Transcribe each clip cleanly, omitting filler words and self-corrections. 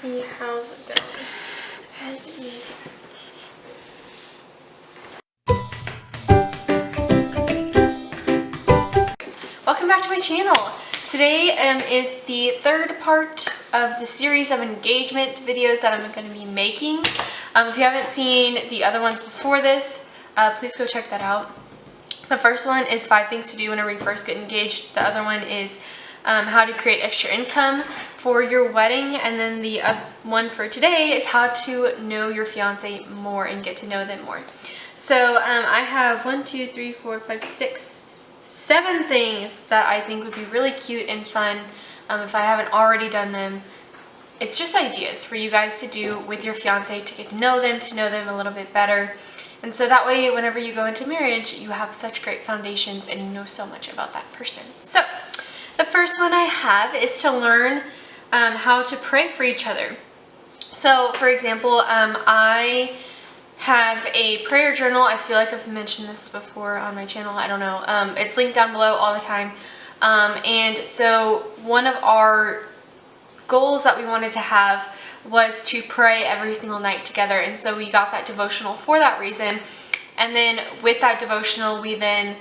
see how's it going. How's it easy? Welcome back to my channel. Today is the third part of the series of engagement videos that I'm going to be making. If you haven't seen the other ones before this, please go check that out. The first one is 5 things to do whenever you first get engaged. The other one is how to create extra income for your wedding. And then the one for today is how to know your fiance more and get to know them more. So I have 1, 2, 3, 4, 5, 6, 7 things that I think would be really cute and fun if I haven't already done them. It's just ideas for you guys to do with your fiance to get to know them a little bit better. And so that way, whenever you go into marriage, you have such great foundations and you know so much about that person. So the first one I have is to learn how to pray for each other. So for example, I have a prayer journal. I feel like I've mentioned this before on my channel. I don't know. It's linked down below all the time. And so one of our goals that we wanted to have was to pray every single night together, and so we got that devotional for that reason. And then with that devotional, we then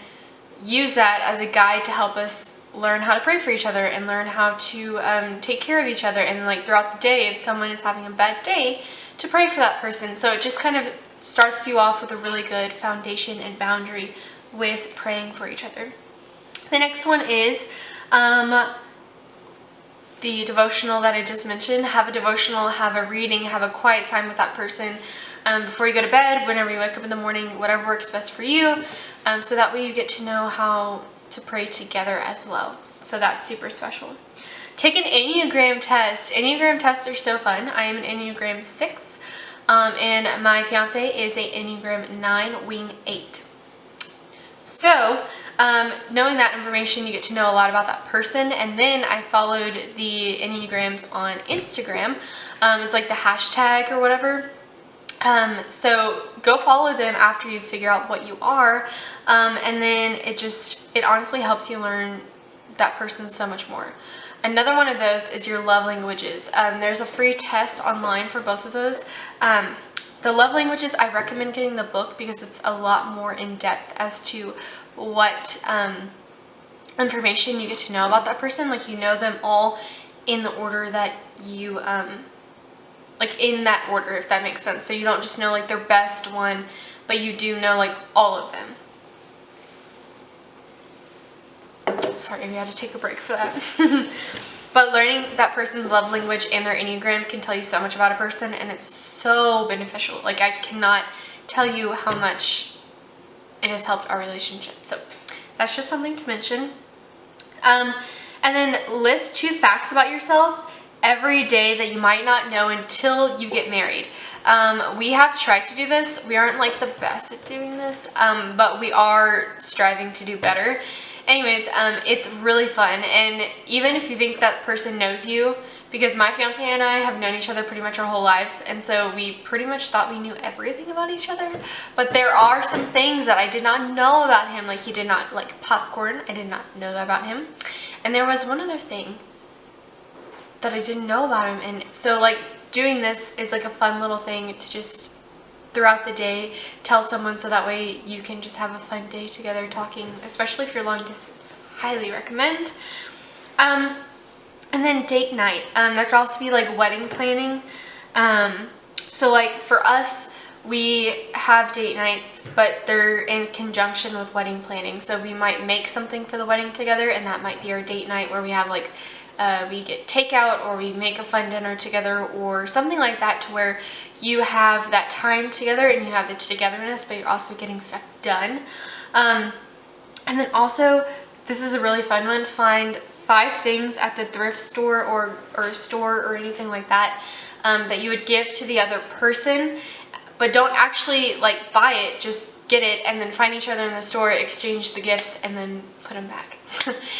use that as a guide to help us learn how to pray for each other and learn how to take care of each other, and like throughout the day, if someone is having a bad day, to pray for that person. So it just kind of starts you off with a really good foundation and boundary with praying for each other. The next one is the devotional that I just mentioned. Have a devotional, have a reading, have a quiet time with that person before you go to bed, whenever you wake up in the morning, whatever works best for you. So that way you get to know how to pray together as well. So that's super special. Take an Enneagram test. Enneagram tests are so fun. I am an Enneagram 6 and my fiance is a Enneagram 9 wing 8. So knowing that information, you get to know a lot about that person. And then I followed the Enneagrams on Instagram. It's like the hashtag or whatever. So go follow them after you figure out what you are. And then it honestly helps you learn that person so much more. Another one of those is your love languages. There's a free test online for both of those. The love languages, I recommend getting the book because it's a lot more in depth as to what information you get to know about that person. Like, you know them all in the order that you like in that order, if that makes sense. So you don't just know like their best one, but you do know like all of them. Sorry, we had to take a break for that. But learning that person's love language and their Enneagram can tell you so much about a person, and it's so beneficial. Like, I cannot tell you how much it has helped our relationship. So that's just something to mention. And then list 2 facts about yourself every day that you might not know until you get married. We have tried to do this. We aren't like the best at doing this, but we are striving to do better. Anyways, it's really fun, and even if you think that person knows you, because my fiance and I have known each other pretty much our whole lives, and so we pretty much thought we knew everything about each other, but there are some things that I did not know about him. Like, he did not like popcorn. I did not know that about him. And there was one other thing that I didn't know about him, and so like doing this is like a fun little thing to just throughout the day tell someone, so that way you can just have a fun day together talking, especially if you're long distance. Highly recommend. And then date night. That could also be like wedding planning. So like for us, we have date nights, but they're in conjunction with wedding planning. So we might make something for the wedding together, and that might be our date night, where we have like we get takeout, or we make a fun dinner together, or something like that, to where you have that time together and you have the togetherness, but you're also getting stuff done. And then also, this is a really fun one. Find 5 things at the thrift store or a store or anything like that that you would give to the other person, but don't actually like buy it. Just get it and then find each other in the store, exchange the gifts, and then put them back.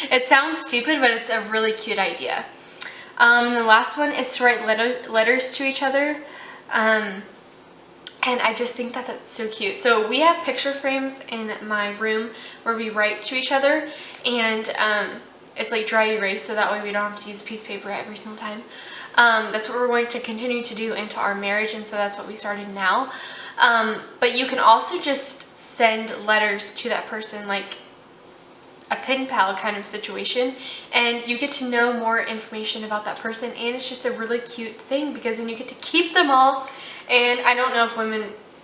It sounds stupid, but it's a really cute idea. The last one is to write letters to each other. And I just think that that's so cute. So we have picture frames in my room where we write to each other, and it's like dry erase, so that way we don't have to use a piece of paper every single time. That's what we're going to continue to do into our marriage, and so that's what we started now. But you can also just send letters to that person, like a pen pal kind of situation, and you get to know more information about that person, and it's just a really cute thing because then you get to keep them all. And I don't know if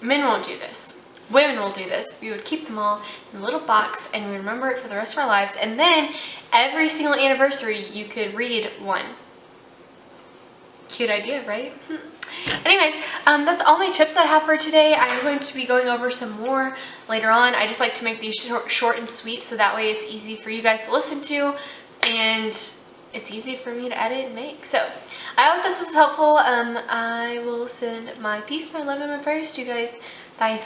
men won't do this. Women will do this. We would keep them all in a little box and we remember it for the rest of our lives, and then every single anniversary you could read one. Cute idea, right? Anyways, that's all my tips I have for today. I'm going to be going over some more later on. I just like to make these short and sweet so that way it's easy for you guys to listen to and it's easy for me to edit and make. So I hope this was helpful. I will send my peace, my love, and my prayers to you guys. Bye.